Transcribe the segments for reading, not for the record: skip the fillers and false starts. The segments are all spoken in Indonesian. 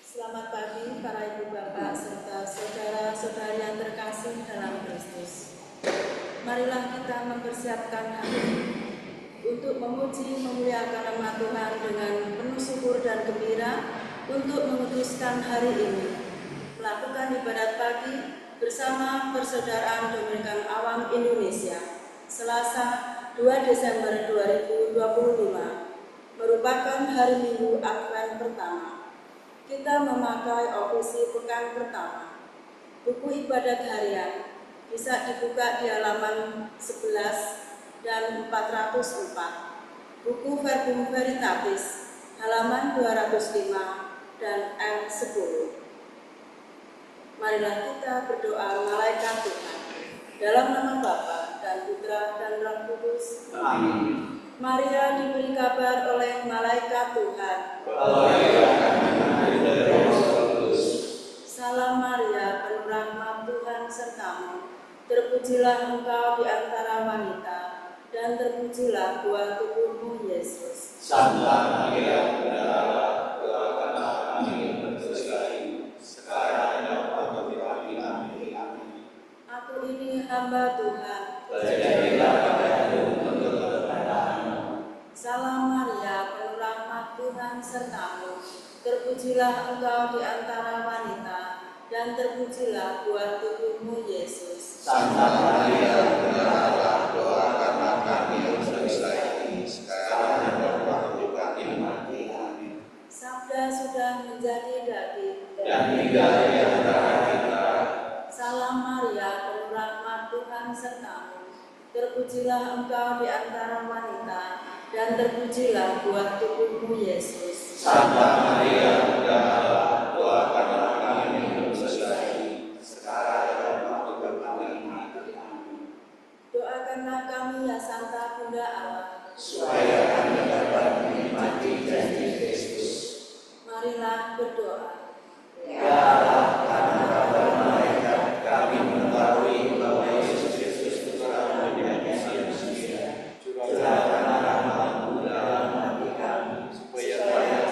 Selamat pagi para ibu bapak serta saudara-saudari yang terkasih dalam Kristus. Marilah kita mempersiapkan hati untuk memuji memuliakan nama Tuhan dengan penuh syukur dan gembira untuk menguduskan hari ini. Melakukan ibadat pagi bersama Persaudaraan Dominikan Awam Indonesia Selasa 2 Desember 2025 merupakan hari Minggu Advent pertama. Kita memakai ofisi pekan pertama. Buku ibadat harian bisa dibuka di halaman 11 dan 404. Buku Verbum Veritatis halaman 205 dan M10. Marilah kita berdoa malaikat Tuhan dalam nama Bapa dan Putra dan Roh Kudus. Amin. Maria diberi kabar oleh malaikat Tuhan. Salam Maria, penuh rahmat Tuhan sertamu. Terpujilah engkau di antara wanita, dan terpujilah buah tubuhmu Yesus. Santa Maria, Bunda Allah, doakanlah kami yang berdosa ini, sekarang dan waktu kami. Amin. Aku ini hamba Tuhan. Terjadilah padaku menurut kehendak-Mu. Salam Maria, penuh rahmat Tuhan sertamu. Terpujilah engkau di antara wanita, dan terpujilah buah tubuhmu Yesus. Santa Maria, Bunda Allah, doakanlah kami yang berdosa ini, sekarang dan waktu kami mati. Amin. Sabda sudah menjadi daging Dan tinggal di antara kita. Salam Maria, penuh rahmat Tuhan sertamu. Terpujilah engkau di antara wanita, dan terpujilah buah tubuhmu Yesus. Santa Maria, Bunda Allah, doakanlah kami yang berdosa ini, sekarang dan waktu kami mati. Amin. Doakanlah kami ya Santa Bunda Allah, Supaya kami dapat menikmati janji Kristus. Marilah berdoa. Ya Allah, karena kabar malaikat kami mengetahui bahwa Yesus Kristus telah menjadi manusia. Curahkanlah rahmat-Mu dalam hati kami, supaya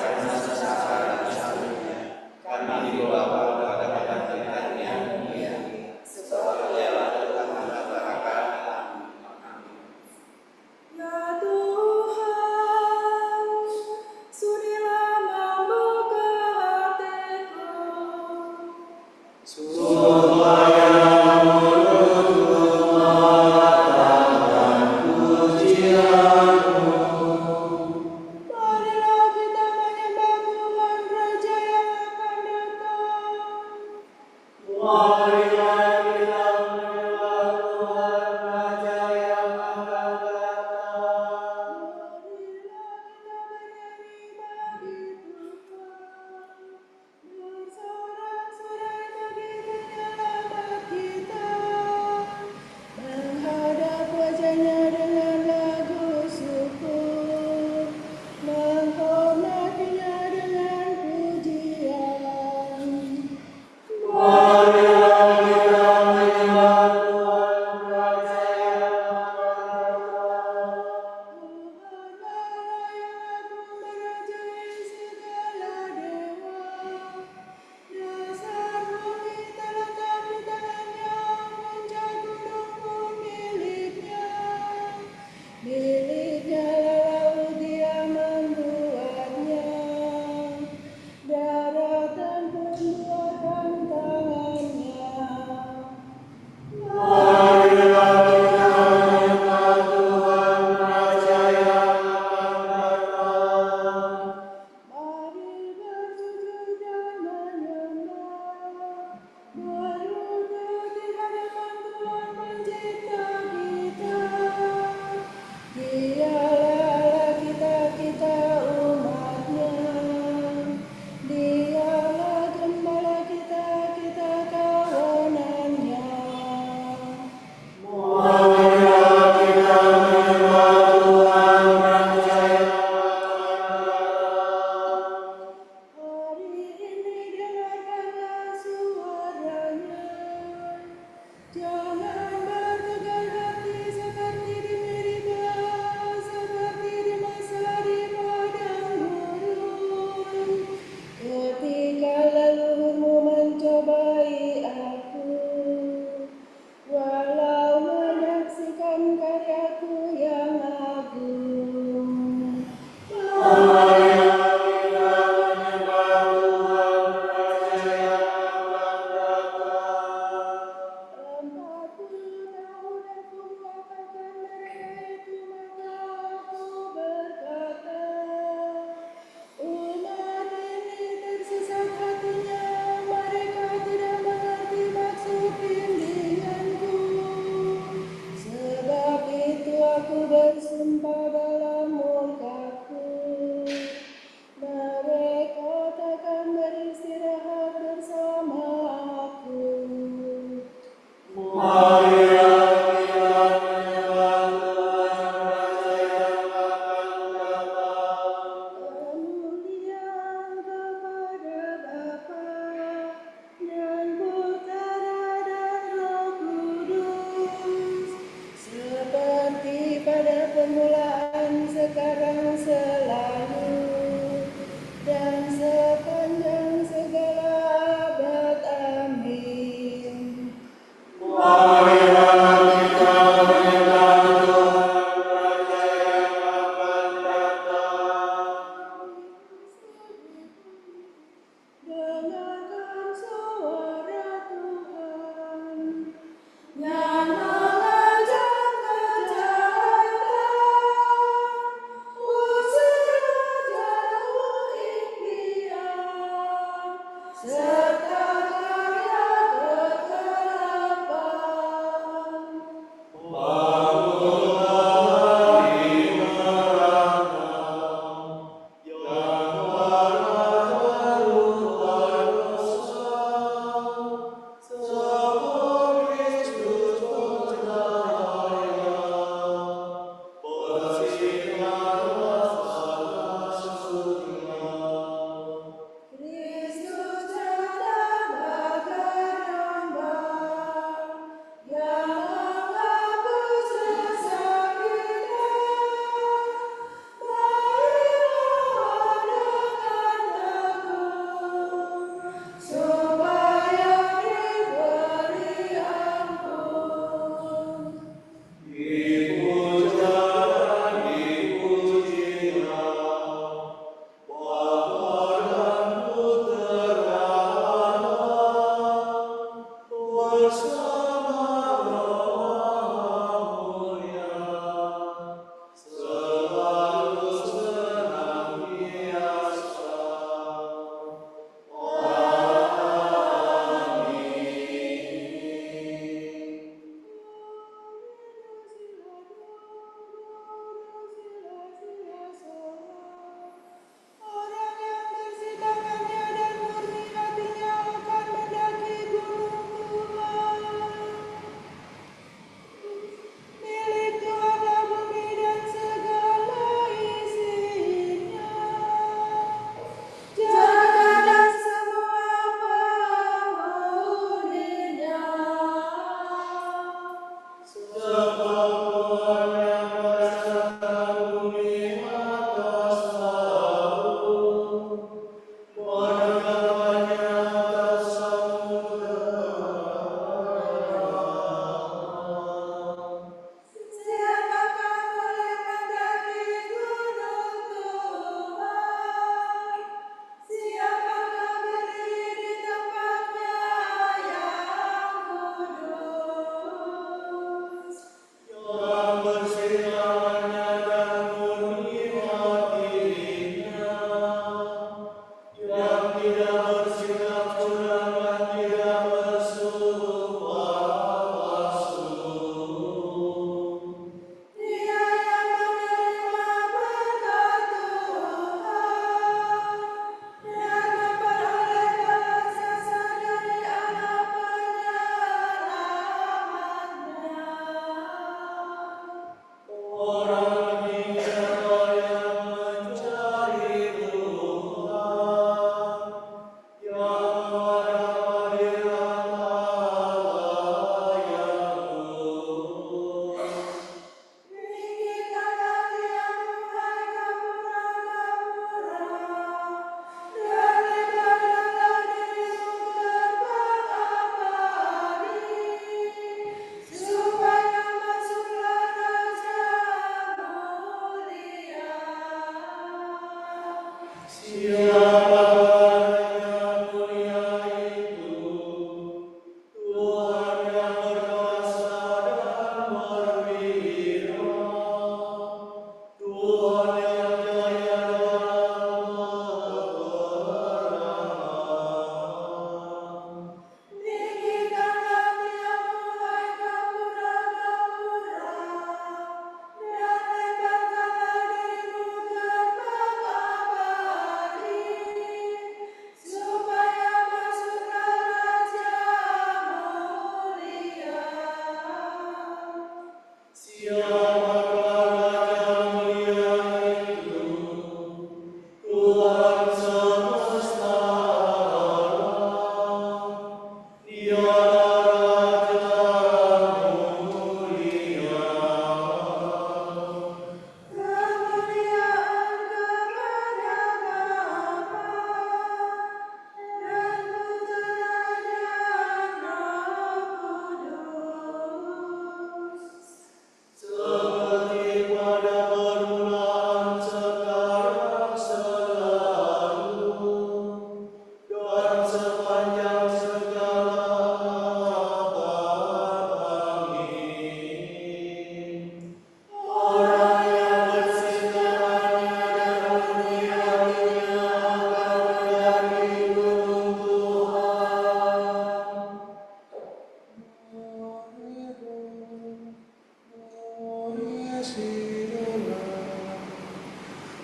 karena sesaran salibnya kami dibawa kepada Tuhan yang mulia. Sebab Dialah Tuhan antara kami. Amin. Ya Tuhan, sudilah membuka hatiku permulaan, sekarang, selalu, dan sepanjang segala abad. Amin. Marilah kita menyembah Tuhan, Raja yang akan datang. Dengarkan suara Tuhan yang mengajak kejahatan, usir jauh impian, serta karya kegelapan. Bangunlah di neraka yang pernah terluka dosa, sebab Kristus bercahaya, bersinarlah sana surga. Kristus datang bagai domba yang menghapus dosa kita. Marilah dengan teguh supaya diberi ampun. Dipuja dan dipujilah Bapa dan Putera Allah, bersama Roh Mulia, selalu senantiasa. Amin. Orang yang bersih tangannya dan murni hatinya akan mendaki gunung Tuhan. Milik Tuhanlah bumi dan segala isinya, jagat dan semua penghuninya. Sebab Tuhan yang menciptakan bumi atas laut, menetapkannya atas samudera. Siapakah boleh mendaki gunung Tuhan? Siapakah berdiri di tempatnya yang kudus? Yang bersih tangannya dan murni hatinya, yang tidak bersikap curang dan tidak bersumpah palsu. Dia yang menerima berkat Tuhan dan memperoleh balasan dari Allah penyelamatnya. Orang demikianlah yang mencari Tuhan, yang menghadap hadirat Allah yang kudus. Tinggikanlah Dia, Tuhan, gapura-gapura, dan lebarkanlah dirimu gerbang abadi, supaya masuklah rajamu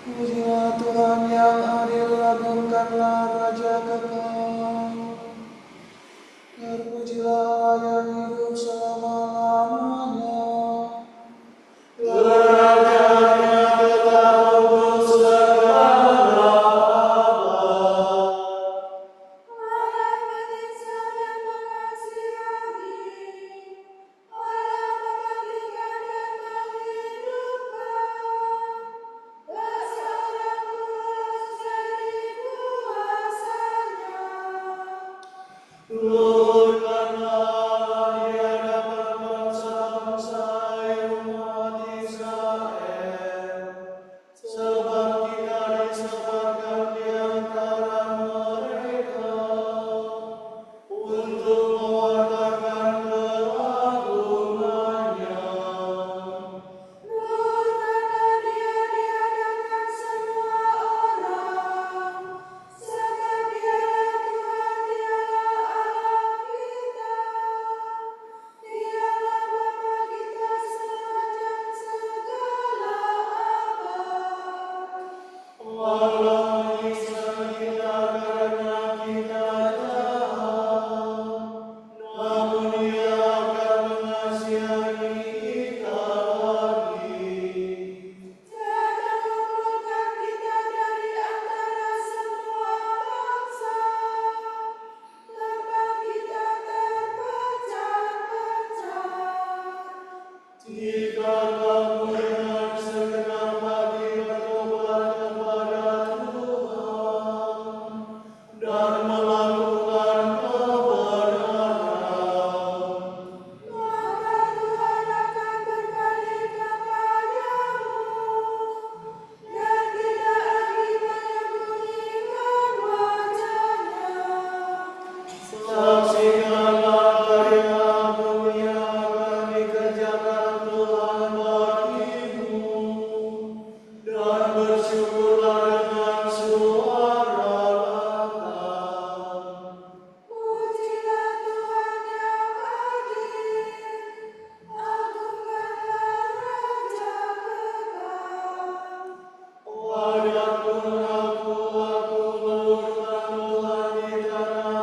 Pujilah Tuhan yang adil, agungkanlah Raja kekal. Terpujilah Allah yang hidup selama-lamanya. Kerajaannya tetap untuk segala abad. Allah menyiksa dan mengasihani, Allah mematikan dan menghidupkan, bersarang lurus dari kuasa-Nya. Turunkanlah di hadapan bangsa-bangsa umat Israel, sebab kita disebutkan di antara mereka untuk mewartakan keagungannya. Nurkanlah Dia di hadapan semua orang, sebab Dialah Tuhan, Dialah Allah kita, Dialah Bapa kita sepanjang segala abad. Allah menyiksa kita karena kita jahat, namun Dia akan mengasihani kita lagi. Jangan kumpulkan kita dari antara semua bangsa, tempat kita terpecah-pecah. Jika kamu dengan segenap hati bertobat kepada Tuhan dan melakukan kebenaran, Maka Tuhan akan berbalik kepadamu dan tidak lagi menyembunyikan wajah-Nya. saksikanlah karya agung yang akan dikerjakan Tuhan bagimu, dan bersyukurlah dengan suara lantang. Pujilah Tuhan yang adil, agungkanlah Raja kekal. Walaupun aku meluruskan Tuhan di tanah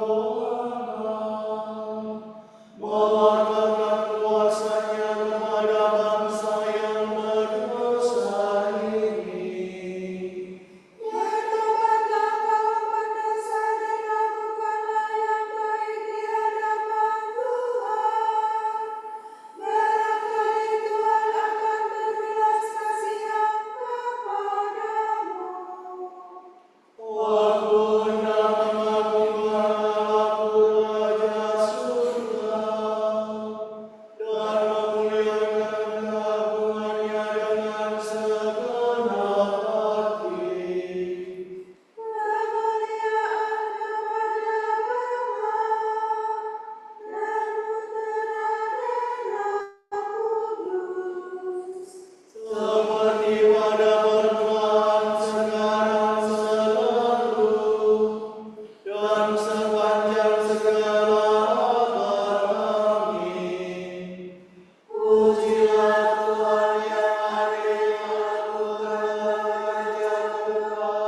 pengkolan, mewartakan kuasa-Nya kepada bangsa yang berdosa ini. Bertobatlah kaum pendosa dan lakukanlah yang baik di hadapan Tuhan. Barangkali Tuhan akan berbelas kasihan kepadamu. Walaupun dan mengagungkanlah aku Raja surga, dan memuliakan keagungannya dengan segenap hati. Kemuliaan kepada Bapa dan Putera dan Roh Kudus. Seperti pada permulaan, sekarang, selalu, dan sepanjang segala abad. Amin. Pujilah Tuhan yang adil, agungkanlah Raja kekal.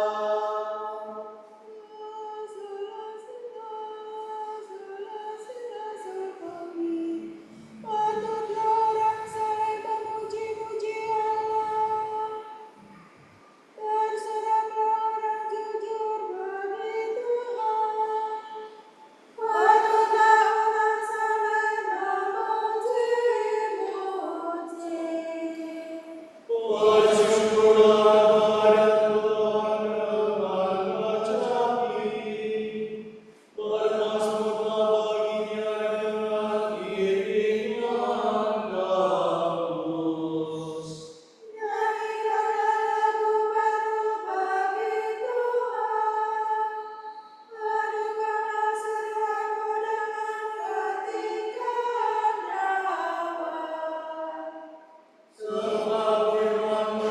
Patutlah orang saleh memuji-muji Allah. Berserahlah orang jujur bagi Tuhan. Patutlah orang saleh memuji-muji. Bersyukurlah kepada Tuhan dengan mengucapi, bermasmurlah baginya dengan iringan gambus. Nyanyikanlah lagu baru bagi Tuhan. Adukanlah seruanmu dengan ketinggian dawan. Sebab firman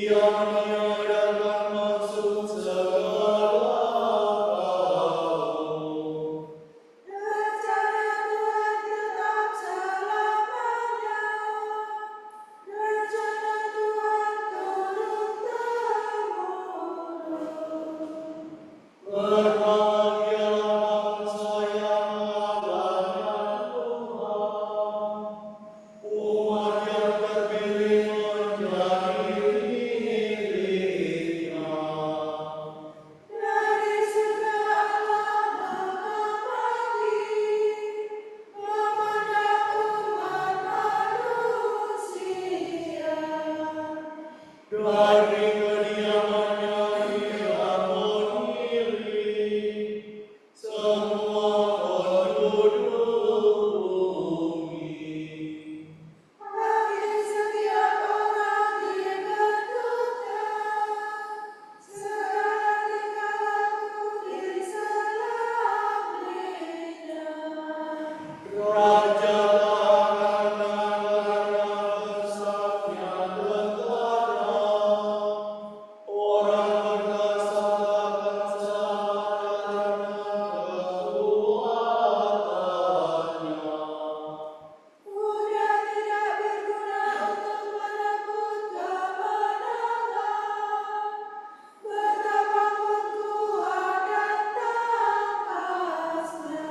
yang meniadakan maksud segala kaum. Rencana Tuhan tetap selamanya. Rencana Tuhan turun-temurun. Berbahagialah bangsa yang Allahnya Tuhan, umat yang terpilih menjadi miliknya. Dari surga Allah mengamati, memandang umat manusia. Dari kediamannya ia mengiring semua penduduk bumi. Bagi setiap orang dibentuknya, segala tingkah laku diselaminya. Raja akan negaranya besarnya tentara, orang berkuasa akan sama dengan kekuatannya. Kuda tidak berguna untuk merebut kemenangan, betapapun Tuhan dan tangkasnya.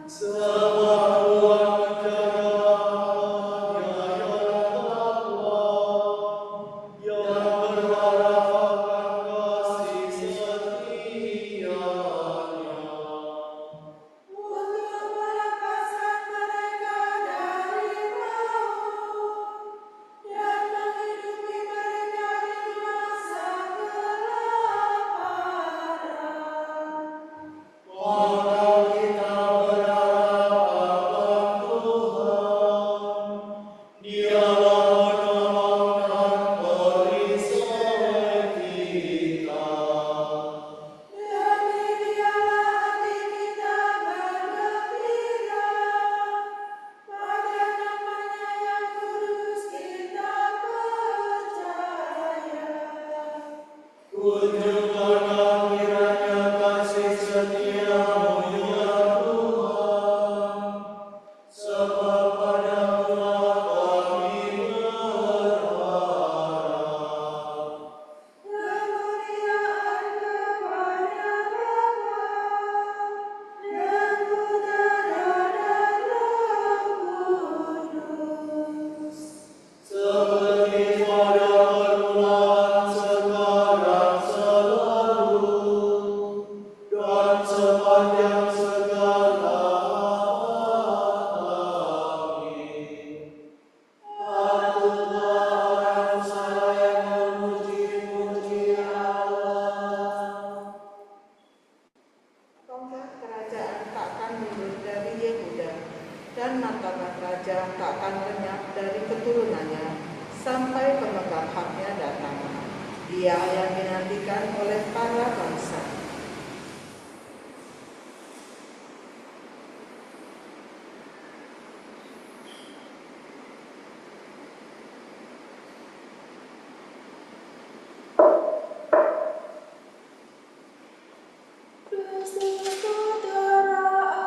Sebab Tuhan menjaga hamba-Nya yang takwa, yang berharap akan kasih setianya. Untuk melepaskan mereka dari maut dan menghidupi mereka di masa kelaparan. Maka kita berharap akan Tuhan, Dialah penolong dan perisai kita. Demi Dialah hati kita bergembira, pada nama-Nya yang kudus kita percaya. Tunjukkanlah kiranya kasih setia-Mu ya Tuhan, sebab padamu-lah kami berharap. Kemuliaan kepada Bapa dan Putera dan Roh Kudus. Seperti pada permulaan, sekarang, selalu, dan sepanjang segala abad. Amin. Patutlah orang sayang memuji-muji Allah. Tongkat kerajaan takkan mundur dari Yehuda, dan martabat raja takkan lenyap dari keturunannya, sampai pemegang haknya datang. Dia yang dinantikan oleh para bangsa. Kristus Putera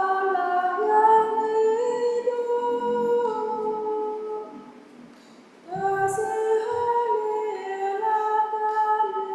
Allah yang hidup, kasihanilah kami.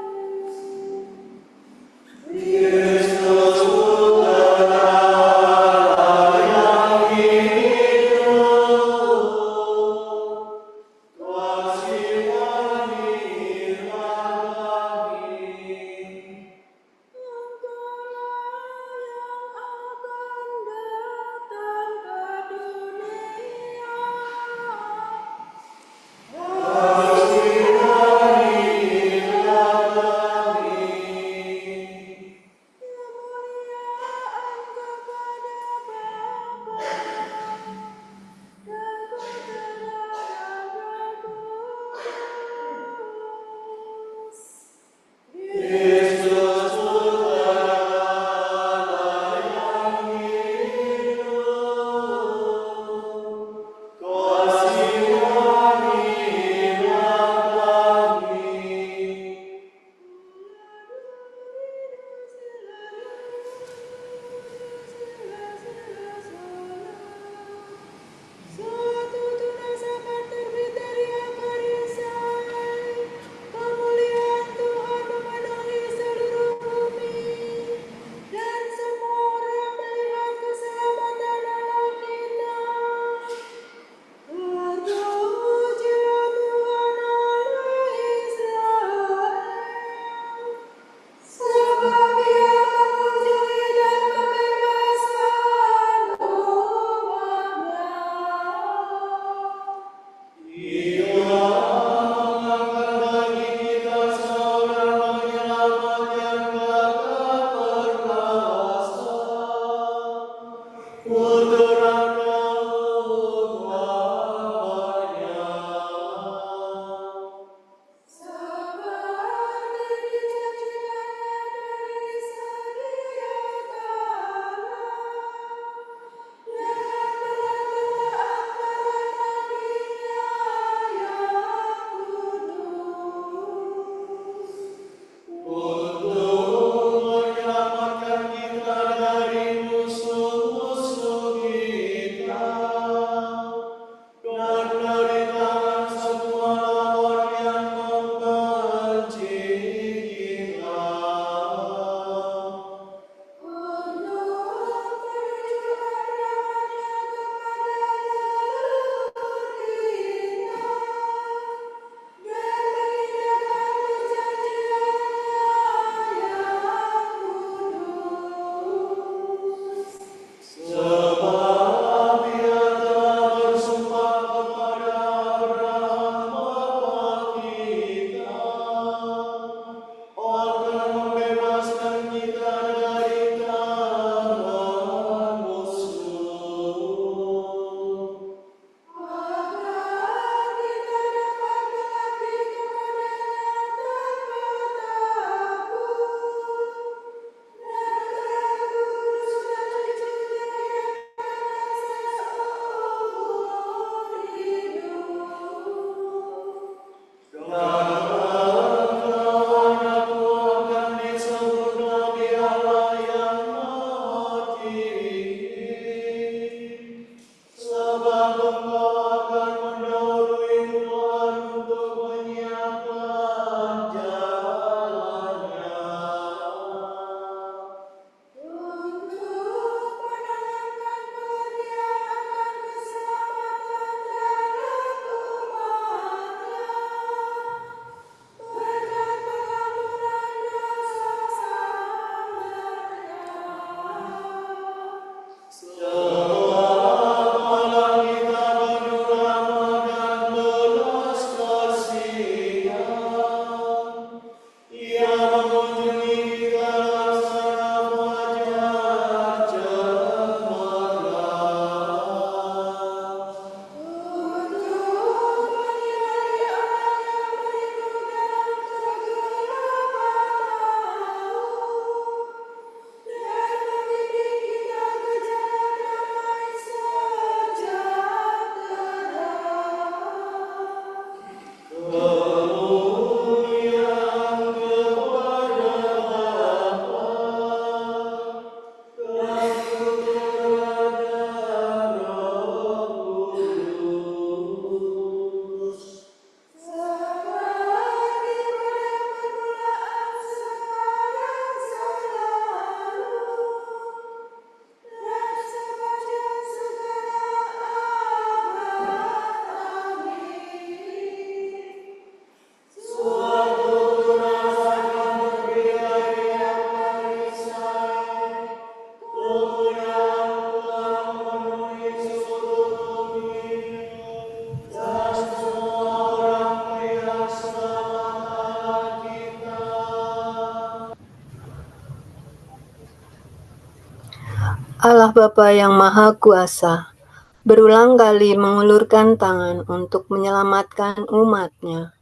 Allah Bapa yang Maha Kuasa berulang kali mengulurkan tangan untuk menyelamatkan umat-Nya.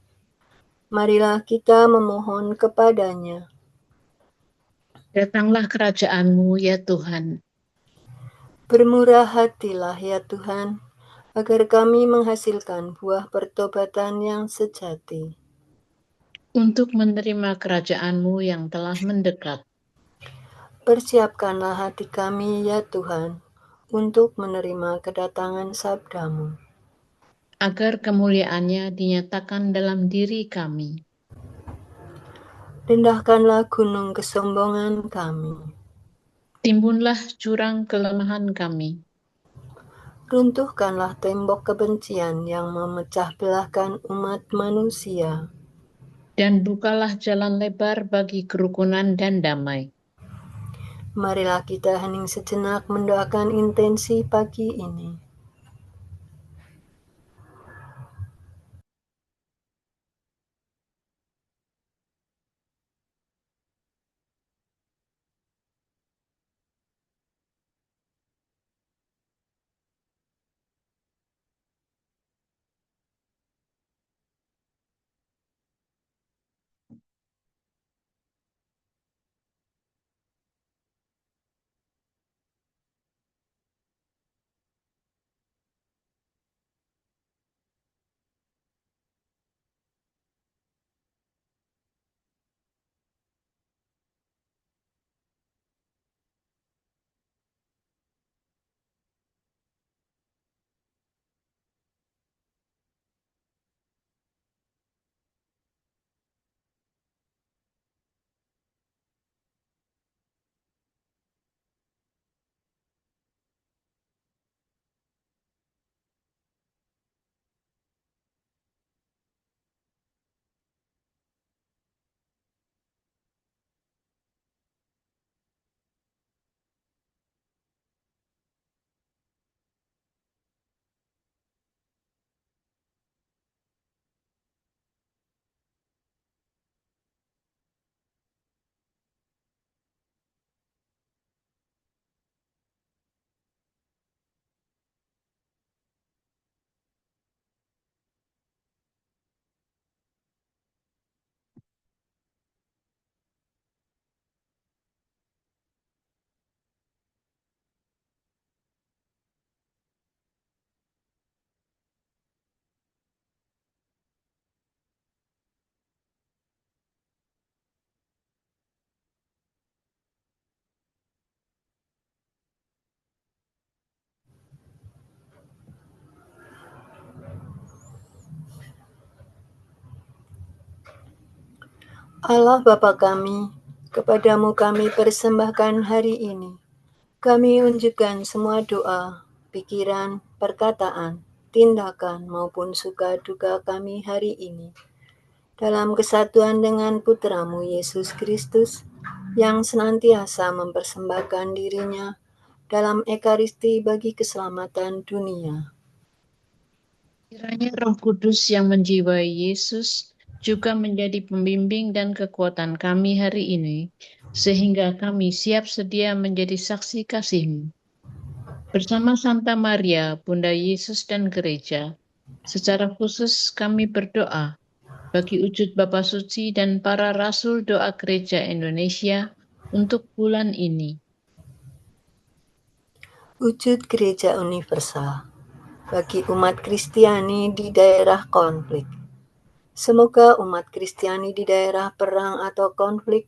Marilah kita memohon kepadanya. Datanglah kerajaan-Mu ya Tuhan. Bermurah hatilah ya Tuhan, agar kami menghasilkan buah pertobatan yang sejati. Untuk menerima kerajaan-Mu yang telah mendekat. Persiapkanlah hati kami ya Tuhan, untuk menerima kedatangan sabda-Mu. Agar kemuliaan-Nya dinyatakan dalam diri kami. Rendahkanlah gunung kesombongan kami. Timbunlah jurang kelemahan kami. Runtuhkanlah tembok kebencian yang memecah belahkan umat manusia. Dan bukalah jalan lebar bagi kerukunan dan damai. Marilah kita hening sejenak mendoakan intensi pagi ini. Allah Bapa kami, kepadamu kami persembahkan hari ini. Kami unjukkan semua doa, pikiran, perkataan, tindakan maupun suka duka kami hari ini. Dalam kesatuan dengan Putramu Yesus Kristus, yang senantiasa mempersembahkan dirinya dalam Ekaristi bagi keselamatan dunia. Kiranya Roh Kudus yang menjiwai Yesus juga menjadi pembimbing dan kekuatan kami hari ini, sehingga kami siap sedia menjadi saksi kasih-Mu. Bersama Santa Maria, Bunda Yesus dan Gereja, secara khusus kami berdoa bagi wujud Bapa Suci dan para Rasul Doa Gereja Indonesia untuk bulan ini. Wujud Gereja Universal bagi umat Kristiani di daerah konflik. Semoga umat Kristiani di daerah perang atau konflik,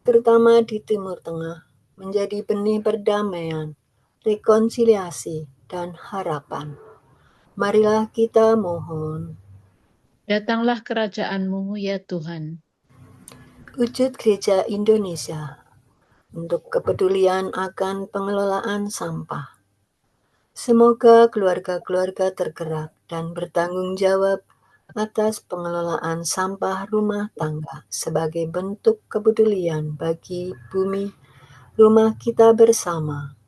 terutama di Timur Tengah, menjadi benih perdamaian, rekonsiliasi, dan harapan. Marilah kita mohon. Datanglah kerajaan-Mu ya Tuhan. Wujud Gereja Indonesia untuk kepedulian akan pengelolaan sampah. Semoga keluarga-keluarga tergerak dan bertanggung jawab atas pengelolaan sampah rumah tangga sebagai bentuk kepedulian bagi bumi rumah kita bersama.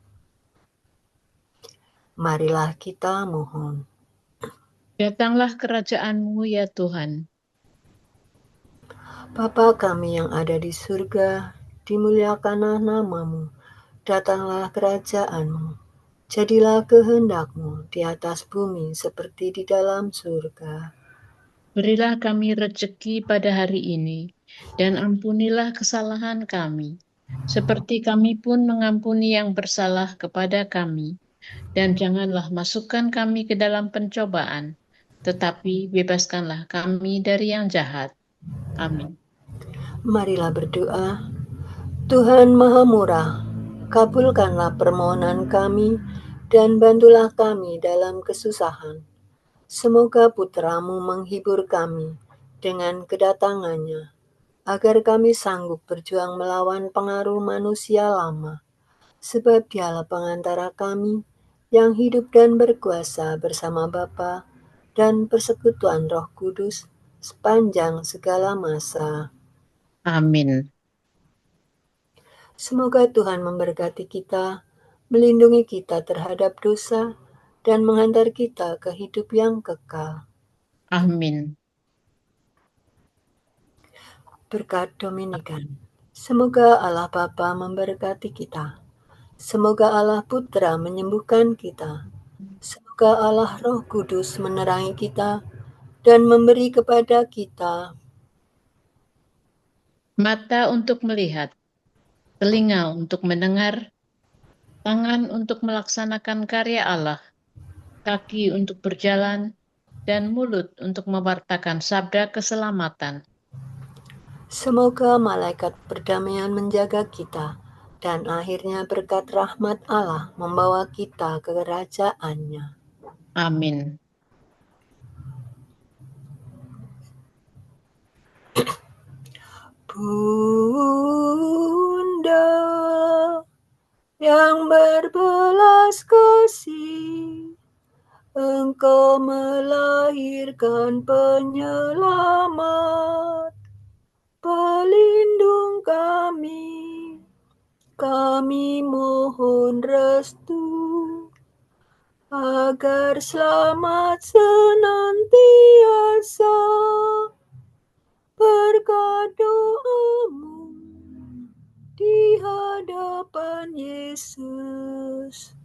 Marilah kita mohon. Datanglah kerajaan-Mu ya Tuhan. Bapa kami yang ada di surga, dimuliakanlah nama-Mu, Datanglah kerajaan-Mu, jadilah kehendak-Mu di atas bumi seperti di dalam surga. Berilah kami rezeki pada hari ini, dan ampunilah kesalahan kami, seperti kami pun mengampuni yang bersalah kepada kami. Dan janganlah masukkan kami ke dalam pencobaan, tetapi bebaskanlah kami dari yang jahat. Amin. Marilah berdoa. Tuhan Maha Murah, kabulkanlah permohonan kami dan bantulah kami dalam kesusahan. Semoga Putra-Mu menghibur kami dengan kedatangannya, agar kami sanggup berjuang melawan pengaruh manusia lama, sebab Dialah pengantara kami yang hidup dan berkuasa bersama Bapa dan persekutuan Roh Kudus sepanjang segala masa. Amin. Semoga Tuhan memberkati kita, melindungi kita terhadap dosa, dan menghantar kita ke hidup yang kekal. Amin. Berkat Dominikan. Semoga Allah Bapa memberkati kita. Semoga Allah Putra menyembuhkan kita. Semoga Allah Roh Kudus menerangi kita dan memberi kepada kita Mata untuk melihat, telinga untuk mendengar, tangan untuk melaksanakan karya Allah, kaki untuk berjalan, dan mulut untuk mewartakan sabda keselamatan. Semoga malaikat perdamaian menjaga kita, dan akhirnya berkat rahmat Allah membawa kita ke kerajaan-Nya. Amin. Bunda yang berbelas kasih, Engkau melahirkan penyelamat, pelindung kami. Kami mohon restu agar selamat senantiasa berkat doamu di hadapan Yesus,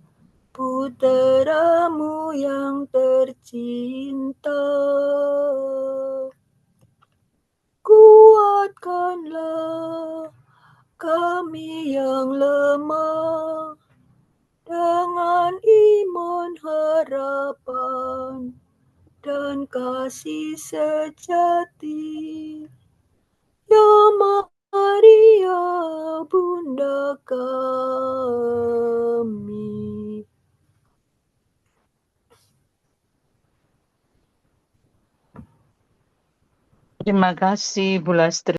Putra-Mu yang tercinta. Kuatkanlah kami yang lemah dengan iman, harapan, dan kasih sejati. Ya Maria, Bunda kami. Terima kasih Bu Lastri.